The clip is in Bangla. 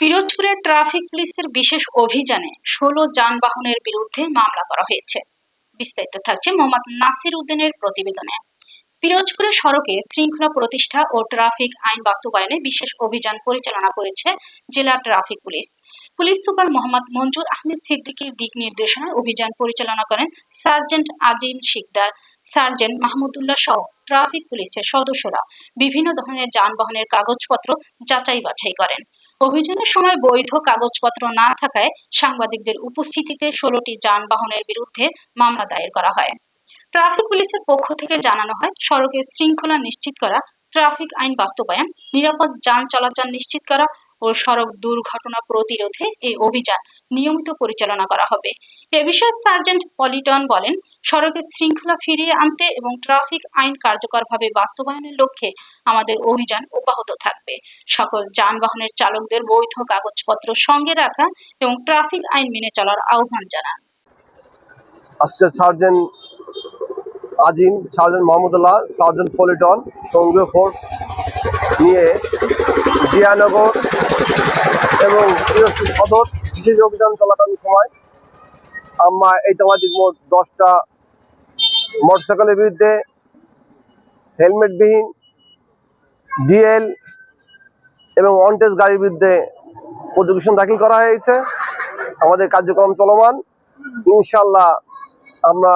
পিরোজপুরের ট্রাফিক পুলিশের বিশেষ অভিযানে ১৬ যানবাহনের বিরুদ্ধে মামলা করা হয়েছে। বিস্তারিত থাকছে মোহাম্মদ নাসির উদ্দিনের প্রতিবেদনে। পিরোজপুরের সড়কে শৃঙ্খলা প্রতিষ্ঠা ও ট্রাফিক আইন বাস্তবায়নে বিশেষ অভিযান পরিচালনা করেছে জেলা traffic police. Police super Mohammad Manzur Ahmed সিদ্দিকীর দিক নির্দেশনায় অভিযান পরিচালনা করেন সার্জেন্ট আজিম শিকদার, সার্জেন্ট মাহমুদুল্লাহ সহ ট্রাফিক পুলিশের সদস্যরা বিভিন্ন ধরনের যানবাহনের কাগজপত্র যাচাই বাছাই করেন। অভিযানের সময় বৈধ কাগজপত্র না থাকায় সাংবাদিকদের উপস্থিতিতে ১৬টি যানবাহনের বিরুদ্ধে মামলা দায়ের করা হয়। ট্রাফিক পুলিশের পক্ষ থেকে জানানো হয়, সড়কে শৃঙ্খলা নিশ্চিত করা, ট্রাফিক আইন বাস্তবায়ন, নিরাপদ যান চলাচল নিশ্চিত করা ও সড়ক দুর্ঘটনা প্রতিরোধে এই অভিযান নিয়মিত পরিচালনা করা হবে। এ বিষয়ে সার্জেন্ট পলিটন বলেন, সড়কে শৃঙ্খলা ফিরিয়ে আনতে এবং ট্রাফিক আইন কার্যকরভাবে বাস্তবায়নের লক্ষ্যে আমাদের অভিযান অব্যাহত থাকবে। সকল যানবাহনের চালকদের বৈধ কাগজপত্র সঙ্গে রাখা এবং ট্রাফিক আইন মেনে চলার আহ্বান জানান। আজকে সার্জেন্ট আজিম, সার্জেন্ট মাহমুদুল্লাহ, সার্জেন্ট পলিটন সংগ্রহ ফোর্স নিয়ে জিয়ানগর এবং পিরোজপুর সদর বিশেষ অভিযান চলাকালীন সময় আমরা এইটামাদিক মোট 10টা মোটরসাইকেলের বিরুদ্ধে হেলমেটবিহীন, ডিএল এবং অনটেজ গাড়ির বিরুদ্ধে প্রযোগেশন দাখিল করা হয়েছে। আমাদের কার্যক্রম চলমান। ইনশাল্লাহ আমরা